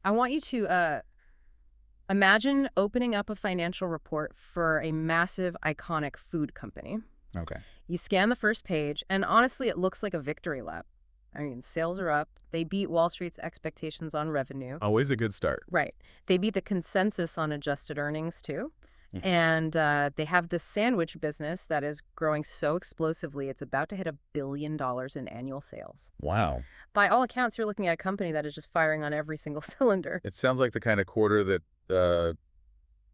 I want you to imagine opening up a financial report for a massive, iconic food company. Okay. You scan the first page, and honestly, it looks like a victory lap. I mean, sales are up. They beat Wall Street's expectations on revenue. Always a good start. Right. They beat the consensus on adjusted earnings, too. Mhm. And they have this sandwich business that is growing so explosively, it's about to hit $1 billion in annual sales. Wow. By all accounts, you're looking at a company that is just firing on every single cylinder. It sounds like the kind of quarter that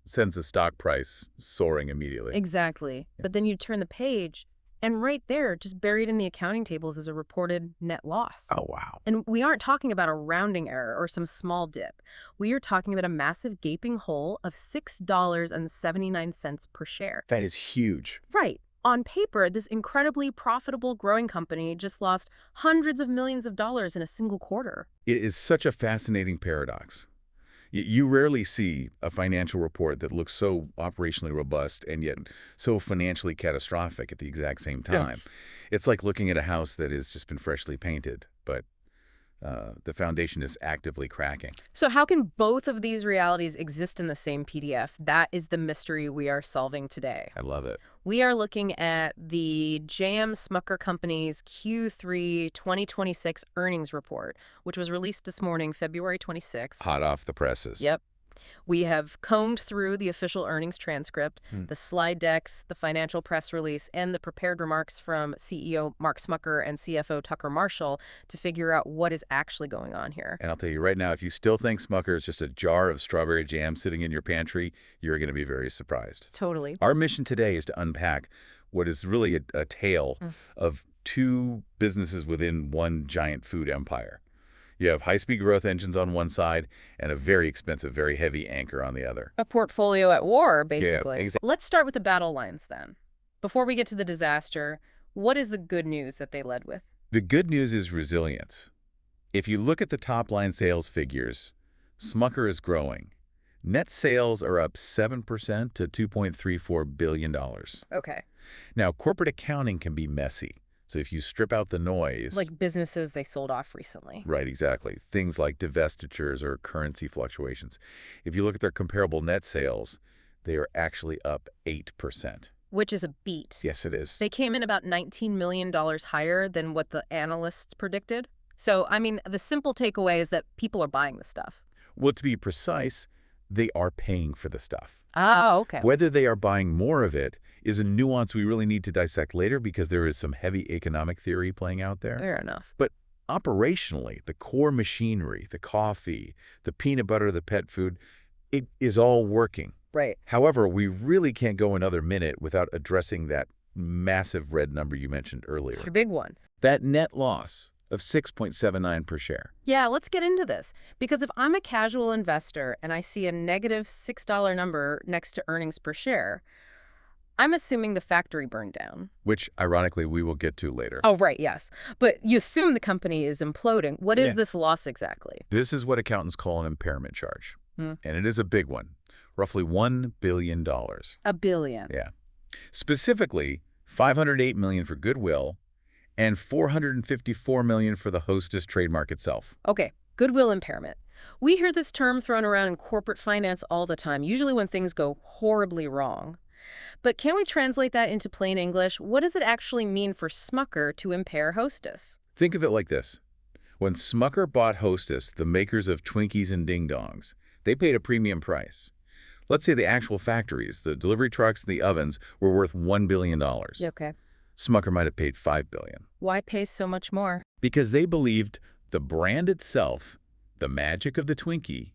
sends the stock price soaring immediately. Exactly. Yeah. But then you turn the page, and right there, just buried in the accounting tables, is a reported net loss. Oh, wow. And we aren't talking about a rounding error or some small dip. We are talking about a massive gaping hole of $6.79 per share. That is huge. Right. On paper, this incredibly profitable growing company just lost hundreds of millions of dollars in a single quarter. It is such a fascinating paradox. You rarely see a financial report that looks so operationally robust and yet so financially catastrophic at the exact same time. It's like looking at a house that has just been freshly painted, but the foundation is actively cracking. So how can both of these realities exist in the same PDF? That is the mystery we are solving today. I love it. We are looking at the J.M. Smucker Company's Q3 2026 earnings report, which was released this morning, February 26th. Hot off the presses. Yep. We have combed through the official earnings transcript, the slide decks, the financial press release, and the prepared remarks from CEO Mark Smucker and CFO Tucker Marshall to figure out what is actually going on here. And I'll tell you right now, if you still think Smucker is just a jar of strawberry jam sitting in your pantry, you're going to be very surprised. Totally. Our mission today is to unpack what is really a tale of two businesses within one giant food empire. You have high-speed growth engines on one side and a very expensive, very heavy anchor on the other. A portfolio at war, basically. Yeah, exactly. Let's start with the battle lines then. Before we get to the disaster, what is the good news that they led with? The good news is resilience. If you look at the top-line sales figures, Smucker is growing. Net sales are up 7% to $2.34 billion. Okay. Now, corporate accounting can be messy. So if you strip out the noise... Like businesses they sold off recently. Right, exactly. Things like divestitures or currency fluctuations. If you look at their comparable net sales, they are actually up 8%. Which is a beat. Yes, it is. They came in about $19 million higher than what the analysts predicted. So, I mean, the simple takeaway is that people are buying the stuff. Well, to be precise, they are paying for the stuff. Oh, okay. Whether they are buying more of it is a nuance we really need to dissect later because there is some heavy economic theory playing out there. Fair enough. But operationally, the core machinery, the coffee, the peanut butter, the pet food, it is all working. Right. However, we really can't go another minute without addressing that massive red number you mentioned earlier. It's the big one. That net loss of 6.79 per share. Yeah, let's get into this. Because if I'm a casual investor and I see a negative $6 number next to earnings per share, I'm assuming the factory burned down. Which, ironically, we will get to later. Oh, right, yes. But you assume the company is imploding. What is this loss exactly? This is what accountants call an impairment charge. And it is a big one. Roughly $1 billion. $1 billion. Yeah. Specifically, $508 million for goodwill and $454 million for the Hostess trademark itself. Okay, goodwill impairment. We hear this term thrown around in corporate finance all the time, usually when things go horribly wrong. But can we translate that into plain English? What does it actually mean for Smucker to impair Hostess? Think of it like this. When Smucker bought Hostess, the makers of Twinkies and Ding Dongs, they paid a premium price. Let's say the actual factories, the delivery trucks, and the ovens were worth $1 billion. Okay. Smucker might have paid $5 billion. Why pay so much more? Because they believed the brand itself, the magic of the Twinkie,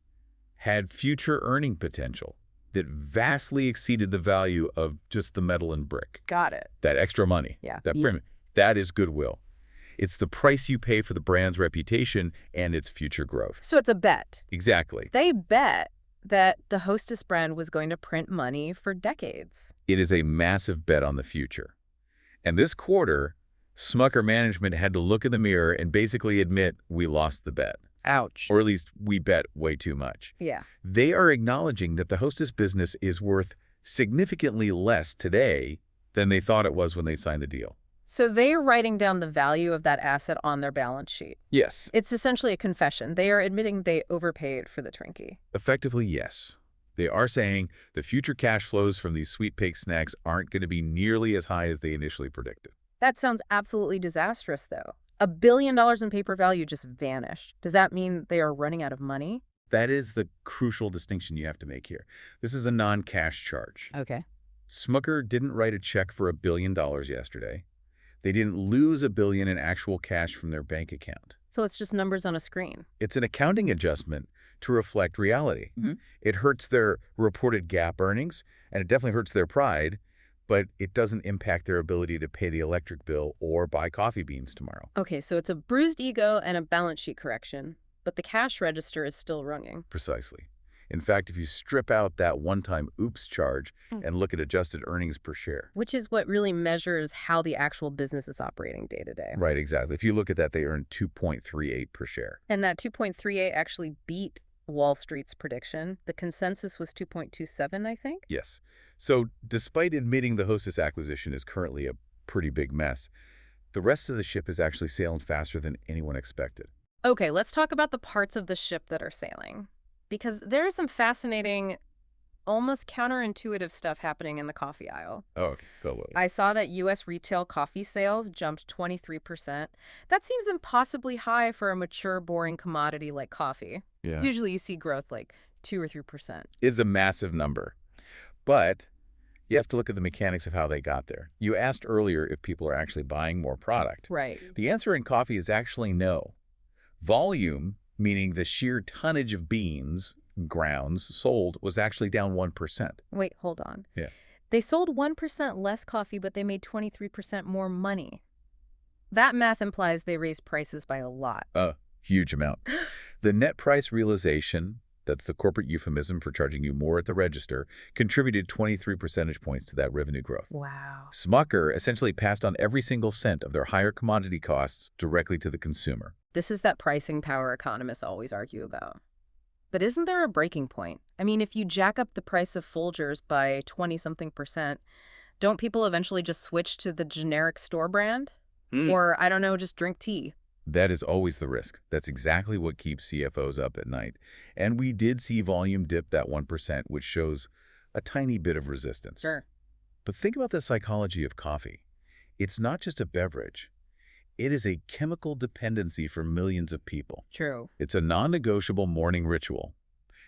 had future earning potential that vastly exceeded the value of just the metal and brick. Got it. That extra money. Yeah. That premium. That is goodwill. It's the price you pay for the brand's reputation and its future growth. So it's a bet. Exactly. They bet that the Hostess brand was going to print money for decades. It is a massive bet on the future. And this quarter, Smucker management had to look in the mirror and basically admit we lost the bet. Ouch. Or at least we bet way too much. Yeah. They are acknowledging that the Hostess business is worth significantly less today than they thought it was when they signed the deal. So they are writing down the value of that asset on their balance sheet. Yes. It's essentially a confession. They are admitting they overpaid for the Twinkie. Effectively, yes. They are saying the future cash flows from these sweet baked snacks aren't going to be nearly as high as they initially predicted. That sounds absolutely disastrous, though. $1 billion in paper value just vanished. Does that mean they are running out of money? That is the crucial distinction you have to make here. This is a non-cash charge. Okay. Smucker didn't write a check for $1 billion yesterday. They didn't lose $1 billion in actual cash from their bank account. So it's just numbers on a screen. It's an accounting adjustment to reflect reality. It hurts their reported GAAP earnings, and it definitely hurts their pride, but it doesn't impact their ability to pay the electric bill or buy coffee beans tomorrow. Okay, so it's a bruised ego and a balance sheet correction, but the cash register is still running. Precisely. In fact, if you strip out that one-time oops charge and look at adjusted earnings per share. Which is what really measures how the actual business is operating day to day. Right, exactly. If you look at that, they earn 2.38 per share. And that 2.38 actually beat Wall Street's prediction. The consensus was 2.27, I think. Yes. So despite admitting the Hostess acquisition is currently a pretty big mess, the rest of the ship is actually sailing faster than anyone expected. Okay, let's talk about the parts of the ship that are sailing. Because there is some fascinating, almost counterintuitive stuff happening in the coffee aisle. Oh, okay. Go with it. I saw that U.S. retail coffee sales jumped 23%. That seems impossibly high for a mature, boring commodity like coffee. Yeah. Usually you see growth like 2 or 3%. It's a massive number. But you have to look at the mechanics of how they got there. You asked earlier if people are actually buying more product. Right. The answer in coffee is actually no. Volume, meaning the sheer tonnage of beans, grounds, sold, was actually down 1%. Wait, hold on. Yeah. They sold 1% less coffee, but they made 23% more money. That math implies they raised prices by a lot. A huge amount. The net price realization, that's the corporate euphemism for charging you more at the register, contributed 23 percentage points to that revenue growth. Wow. Smucker essentially passed on every single cent of their higher commodity costs directly to the consumer. This is that pricing power economists always argue about. But isn't there a breaking point? I mean, if you jack up the price of Folgers by 20-something%, don't people eventually just switch to the generic store brand? Or, I don't know, just drink tea? That is always the risk. That's exactly what keeps CFOs up at night. And we did see volume dip that 1%, which shows a tiny bit of resistance. Sure. But think about the psychology of coffee. It's not just a beverage. It is a chemical dependency for millions of people. True. It's a non-negotiable morning ritual.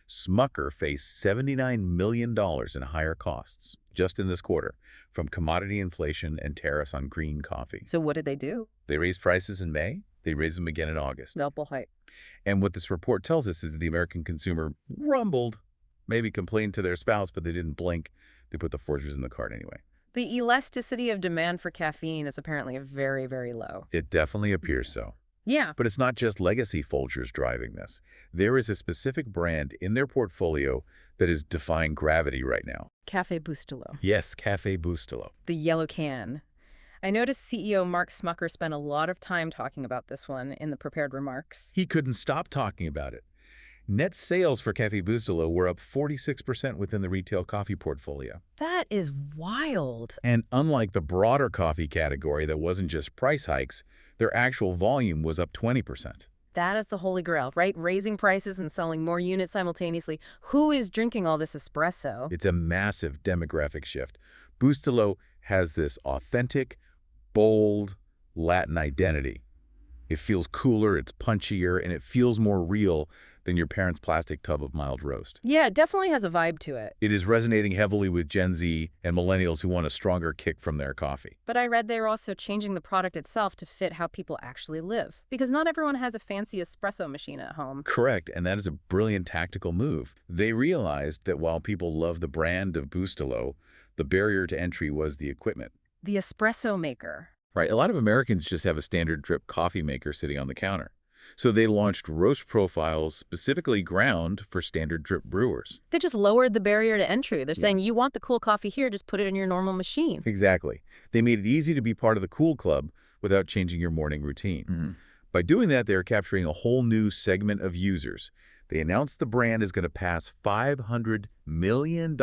Smucker faced $79 million in higher costs just in this quarter from commodity inflation and tariffs on green coffee. So what did they do? They raised prices in May. They raised them again in August. Double hype. And what this report tells us is the American consumer rumbled, maybe complained to their spouse, but they didn't blink. They put the Folgers in the cart anyway. The elasticity of demand for caffeine is apparently very, very low. It definitely appears so. Yeah. But it's not just legacy Folgers driving this. There is a specific brand in their portfolio that is defying gravity right now. Café Bustelo. Yes, Café Bustelo. The yellow can. I noticed CEO Mark Smucker spent a lot of time talking about this one in the prepared remarks. He couldn't stop talking about it. Net sales for Café Bustelo were up 46% within the retail coffee portfolio. That is wild. And unlike the broader coffee category that wasn't just price hikes, their actual volume was up 20%. That is the holy grail, right? Raising prices and selling more units simultaneously. Who is drinking all this espresso? It's a massive demographic shift. Bustelo has this authentic, bold Latin identity. It feels cooler, it's punchier, and it feels more real than your parents' plastic tub of mild roast. Yeah, it definitely has a vibe to it. It is resonating heavily with Gen Z and millennials who want a stronger kick from their coffee. But I read they were also changing the product itself to fit how people actually live. Because not everyone has a fancy espresso machine at home. Correct, and that is a brilliant tactical move. They realized that while people love the brand of Bustelo, the barrier to entry was the equipment. The espresso maker. Right, a lot of Americans just have a standard drip coffee maker sitting on the counter. So they launched roast profiles specifically ground for standard drip brewers. They just lowered the barrier to entry. They're saying, you want the cool coffee here, just put it in your normal machine. Exactly. They made it easy to be part of the cool club without changing your morning routine. By doing that, they're capturing a whole new segment of users. They announced the brand is going to pass $500 million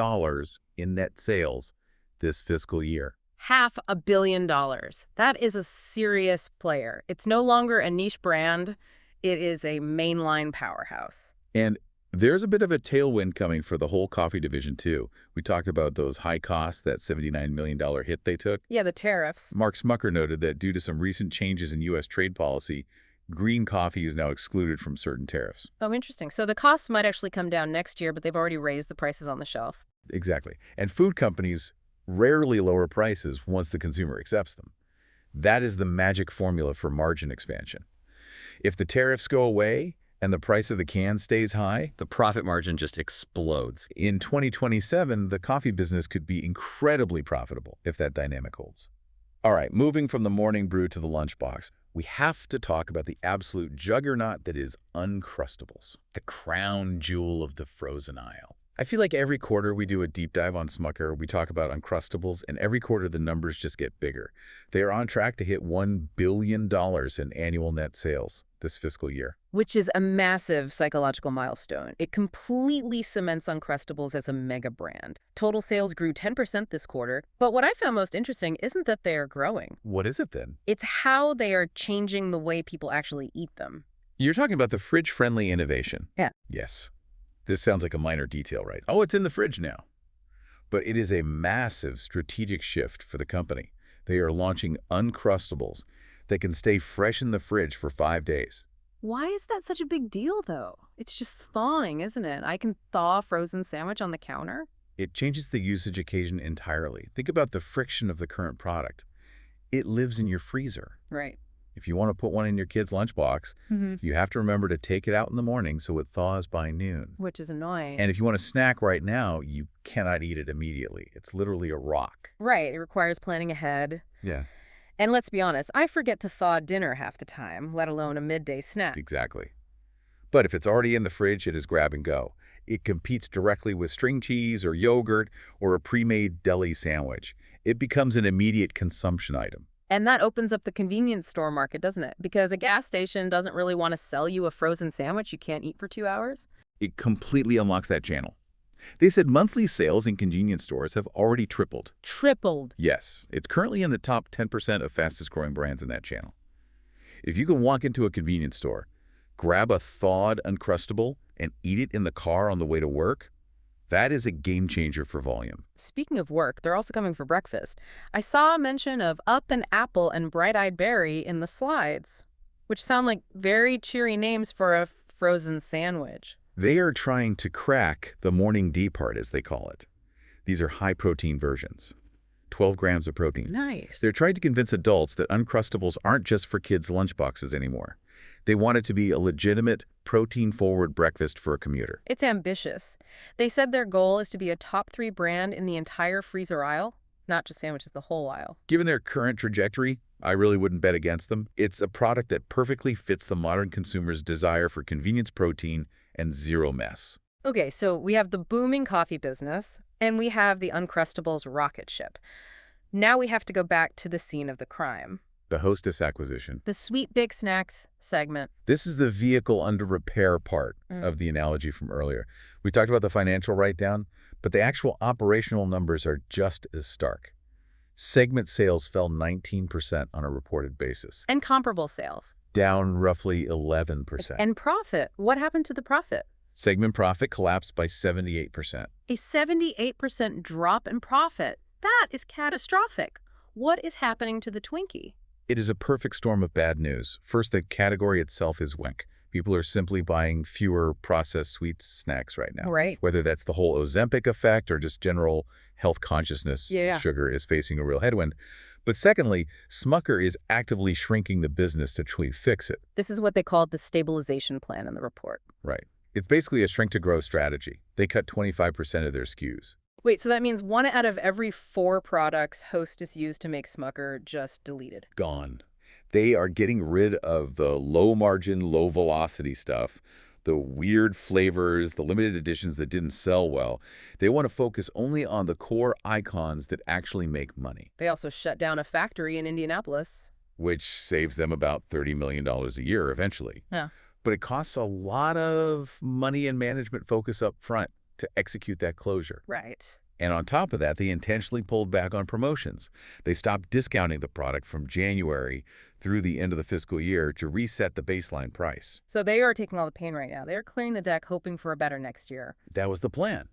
in net sales this fiscal year. $500 million. That is a serious player. It's no longer a niche brand. It is a mainline powerhouse. And there's a bit of a tailwind coming for the whole coffee division, too. We talked about those high costs, that $79 million hit they took. Yeah, the tariffs. Mark Smucker noted that due to some recent changes in U.S. trade policy, green coffee is now excluded from certain tariffs. Oh, interesting. So the costs might actually come down next year, but they've already raised the prices on the shelf. Exactly. And food companies rarely lower prices once the consumer accepts them. That is the magic formula for margin expansion. If the tariffs go away and the price of the can stays high, The profit margin just explodes. in 2027, the coffee business could be incredibly profitable if that dynamic holds. All right, moving from the morning brew to the lunchbox, we have to talk about the absolute juggernaut that is Uncrustables, the crown jewel of the frozen aisle. I feel like every quarter we do a deep dive on Smucker, we talk about Uncrustables, and every quarter the numbers just get bigger. They are on track to hit $1 billion in annual net sales this fiscal year. Which is a massive psychological milestone. It completely cements Uncrustables as a mega brand. Total sales grew 10% this quarter, but what I found most interesting isn't that they are growing. What is it then? It's how they are changing the way people actually eat them. You're talking about the fridge-friendly innovation. Yeah. Yes. This sounds like a minor detail, right? Oh, it's in the fridge now. But it is a massive strategic shift for the company. They are launching Uncrustables that can stay fresh in the fridge for 5 days. Why is that such a big deal, though? It's just thawing, isn't it? I can thaw a frozen sandwich on the counter. It changes the usage occasion entirely. Think about the friction of the current product. It lives in your freezer. Right. If you want to put one in your kid's lunchbox, you have to remember to take it out in the morning so it thaws by noon. Which is annoying. And if you want to snack right now, you cannot eat it immediately. It's literally a rock. Right. It requires planning ahead. Yeah, And let's be honest, I forget to thaw dinner half the time, let alone a midday snack. exactly. But if it's already in the fridge, it is grab and go. It competes directly with string cheese or yogurt or a pre-made deli sandwich. It becomes an immediate consumption item. And that opens up the convenience store market, doesn't it? Because a gas station doesn't really want to sell you a frozen sandwich you can't eat for 2 hours. It completely unlocks that channel. They said monthly sales in convenience stores have already tripled. Tripled. Yes, it's currently in the top 10% of fastest growing brands in that channel. If you can walk into a convenience store, grab a thawed Uncrustable, and eat it in the car on the way to work, that is a game changer for volume. Speaking of work, they're also coming for breakfast. I saw a mention of Up and Apple and Bright-Eyed Berry in the slides, which sound like very cheery names for a frozen sandwich. They are trying to crack the morning day part, as they call it. These are high-protein versions, 12 grams of protein. Nice. They're trying to convince adults that Uncrustables aren't just for kids' lunchboxes anymore. They want it to be a legitimate, protein-forward breakfast for a commuter. It's ambitious. They said their goal is to be a top 3 brand in the entire freezer aisle, not just sandwiches, the whole aisle. Given their current trajectory, I really wouldn't bet against them. It's a product that perfectly fits the modern consumer's desire for convenience protein and zero mess. Okay, so we have the booming coffee business, and we have the Uncrustables rocket ship. Now we have to go back to the scene of the crime. The Hostess acquisition. The sweet big snacks segment. This is the vehicle under repair part of the analogy from earlier. We talked about the financial write-down, but the actual operational numbers are just as stark. Segment sales fell 19% on a reported basis, And comparable sales. down roughly 11%. And profit. What happened to the profit? Segment profit collapsed by 78%. A 78% drop in profit. That is catastrophic. What is happening to the Twinkie? It is a perfect storm of bad news. First, the category itself is wank. People are simply buying fewer processed sweet snacks right now. Right. Whether that's the whole Ozempic effect or just general health consciousness, Yeah. sugar is facing a real headwind. But secondly, Smucker is actively shrinking the business to truly fix it. This is what they called the stabilization plan in the report. Right. It's basically a shrink-to-grow strategy. They cut 25% of their SKUs. Wait, so that means 1 out of every 4 products Hostess used to make Smucker just deleted. Gone. They are getting rid of the low-margin, low-velocity stuff, the weird flavors, the limited editions that didn't sell well. They want to focus only on the core icons that actually make money, They also shut down a factory in Indianapolis. which saves them about $30 million a year eventually. Yeah. But it costs a lot of money and management focus up front to execute that closure. Right. And on top of that, they intentionally pulled back on promotions. They stopped discounting the product from January through the end of the fiscal year to reset the baseline price. So they are taking all the pain right now. They're clearing the deck, hoping for a better next year. That was the plan.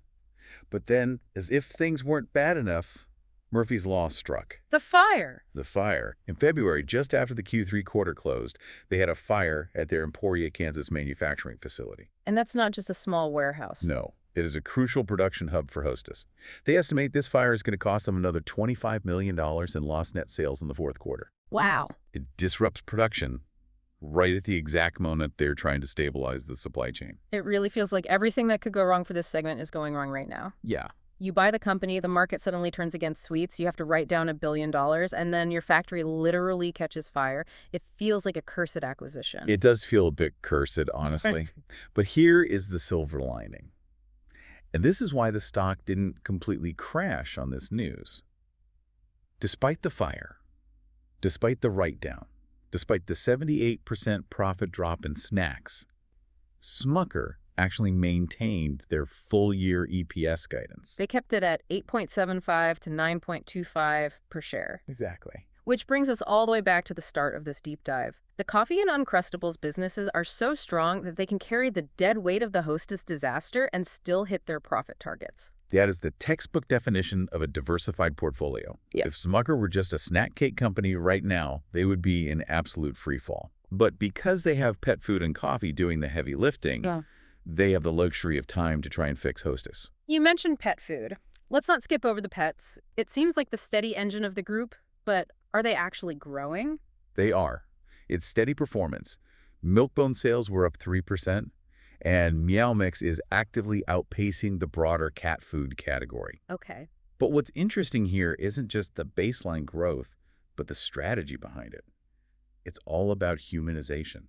But then, as if things weren't bad enough, Murphy's Law struck. The fire! The fire. In February, just after the Q3 quarter closed, they had a fire at their Emporia, Kansas manufacturing facility. And that's not just a small warehouse. No, it is a crucial production hub for Hostess. They estimate this fire is going to cost them another $25 million in lost net sales in the fourth quarter. Wow. It disrupts production right at the exact moment they're trying to stabilize the supply chain. It really feels like everything that could go wrong for this segment is going wrong right now. Yeah. You buy the company, the market suddenly turns against sweets, you have to write down $1 billion, and then your factory literally catches fire. It feels like a cursed acquisition. It does feel a bit cursed, honestly. But here is the silver lining. And this is why the stock didn't completely crash on this news. Despite the fire, despite the write-down, despite the 78% profit drop in snacks, Smucker actually maintained their full-year EPS guidance. They kept it at 8.75 to 9.25 per share. Exactly. Which brings us all the way back to the start of this deep dive. The coffee and Uncrustables businesses are so strong that they can carry the dead weight of the Hostess disaster and still hit their profit targets. That is the textbook definition of a diversified portfolio. Yep. If Smucker were just a snack cake company right now, they would be in absolute freefall. But because they have pet food and coffee doing the heavy lifting, they have the luxury of time to try and fix Hostess. You mentioned pet food. Let's not skip over the pets. It seems like the steady engine of the group, but are they actually growing? They are. It's steady performance. Milk-Bone sales were up 3%, and Meow Mix is actively outpacing the broader cat food category. Okay. But what's interesting here isn't just the baseline growth, but the strategy behind it. It's all about humanization.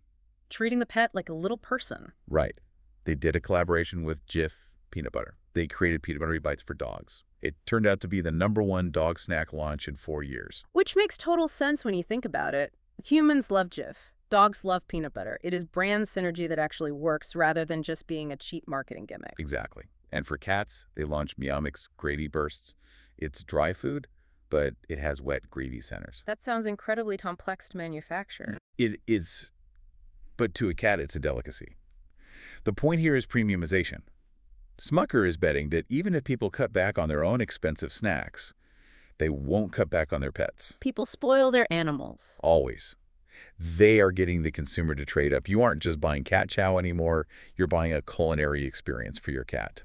Treating the pet like a little person. Right. They did a collaboration with Jif Peanut Butter. They created Peanut Buttery Bites for dogs. It turned out to be the #1 dog snack launch in 4 years. Which makes total sense when you think about it. Humans love Jif. Dogs love peanut butter. It is brand synergy that actually works rather than just being a cheap marketing gimmick. Exactly. And for cats, they launched Meow Mix Gravy Bursts. It's dry food, but it has wet gravy centers. That sounds incredibly complex to manufacture. It is, but to a cat, it's a delicacy. The point here is premiumization. Smucker is betting that even if people cut back on their own expensive snacks, they won't cut back on their pets. People spoil their animals. Always. They are getting the consumer to trade up. You aren't just buying cat chow anymore. You're buying a culinary experience for your cat,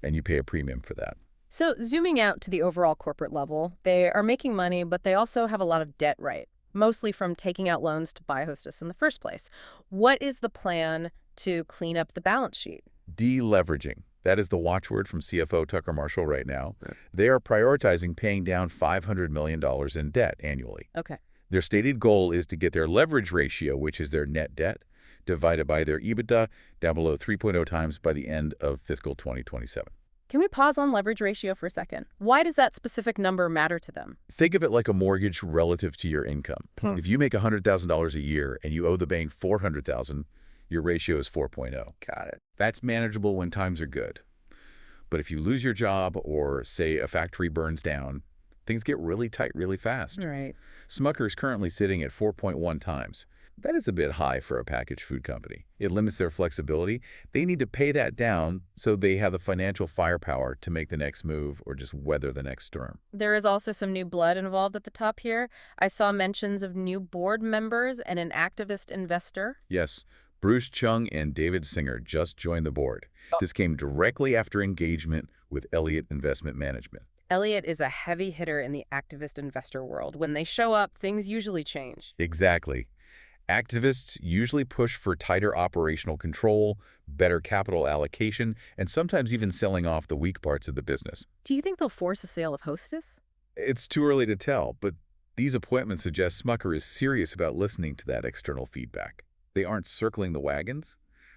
and you pay a premium for that. So zooming out to the overall corporate level, they are making money, but they also have a lot of debt, right? Mostly from taking out loans to buy Hostess in the first place. What is the plan to clean up the balance sheet? Deleveraging. That is the watchword from CFO Tucker Marshall right now. Right. They are prioritizing paying down $500 million in debt annually. Okay. Their stated goal is to get their leverage ratio, which is their net debt, divided by their EBITDA, down below 3.0 times by the end of fiscal 2027. Can we pause on leverage ratio for a second? Why does that specific number matter to them? Think of it like a mortgage relative to your income. If you make $100,000 a year and you owe the bank $400,000, your ratio is 4.0. Got it. That's manageable when times are good. But if you lose your job or, say, a factory burns down, things get really tight really fast. Right. Smucker is currently sitting at 4.1 times. That is a bit high for a packaged food company. It limits their flexibility. They need to pay that down so they have the financial firepower to make the next move or just weather the next storm. There is also some new blood involved at the top here. I saw mentions of new board members and an activist investor. Yes, Bruce Chung and David Singer just joined the board. This came directly after engagement with Elliott Investment Management. Elliott is a heavy hitter in the activist investor world. When they show up, things usually change. Exactly. Activists usually push for tighter operational control, better capital allocation, and sometimes even selling off the weak parts of the business. Do you think they'll force a sale of Hostess? It's too early to tell, but these appointments suggest Smucker is serious about listening to that external feedback. They aren't circling the wagons.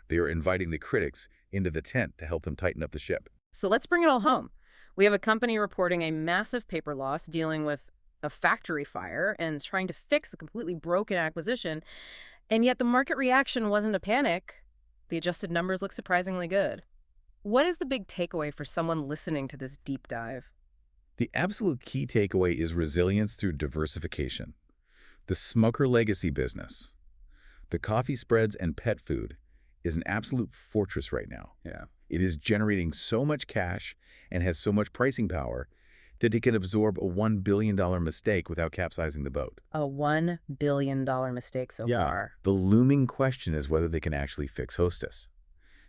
They are inviting the critics into the tent to help them tighten up the ship. So let's bring it all home. We have a company reporting a massive paper loss, dealing with a factory fire, and trying to fix a completely broken acquisition. And yet the market reaction wasn't a panic. The adjusted numbers look surprisingly good. What is the big takeaway for someone listening to this deep dive? The absolute key takeaway is resilience through diversification. The Smucker legacy business, the coffee spreads and pet food, is an absolute fortress right now. Yeah. It is generating so much cash and has so much pricing power that it can absorb a $1 billion mistake without capsizing the boat. A $1 billion mistake so far. The looming question is whether they can actually fix Hostess.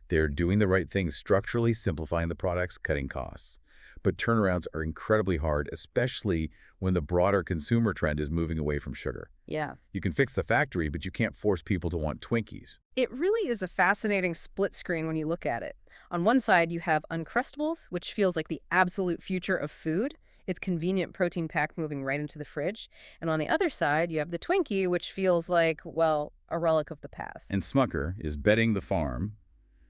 They're doing the right things structurally, simplifying the products, cutting costs. But turnarounds are incredibly hard, especially when the broader consumer trend is moving away from sugar. Yeah. You can fix the factory, but you can't force people to want Twinkies. It really is a fascinating split screen when you look at it. On one side, you have Uncrustables, which feels like the absolute future of food. It's convenient protein pack moving right into the fridge. And on the other side, you have the Twinkie, which feels like, well, a relic of the past. And Smucker is betting the farm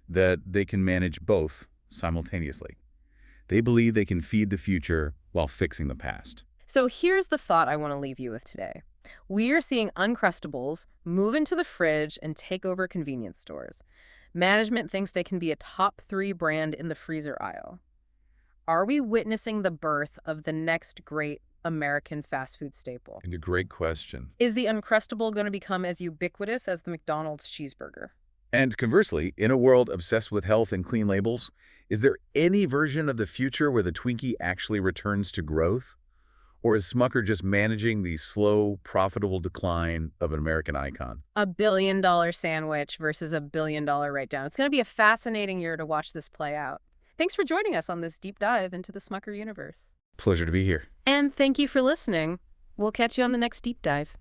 that they can manage both simultaneously. They believe they can feed the future while fixing the past. So here's the thought I want to leave you with today. We are seeing Uncrustables move into the fridge and take over convenience stores. Management thinks they can be a top 3 brand in the freezer aisle. Are we witnessing the birth of the next great American fast food staple? And a great question. Is the Uncrustable going to become as ubiquitous as the McDonald's cheeseburger? And conversely, in a world obsessed with health and clean labels, is there any version of the future where the Twinkie actually returns to growth? Or is Smucker just managing the slow, profitable decline of an American icon? $1 billion sandwich versus $1 billion write-down. It's going to be a fascinating year to watch this play out. Thanks for joining us on this deep dive into the Smucker universe. Pleasure to be here. And thank you for listening. We'll catch you on the next deep dive.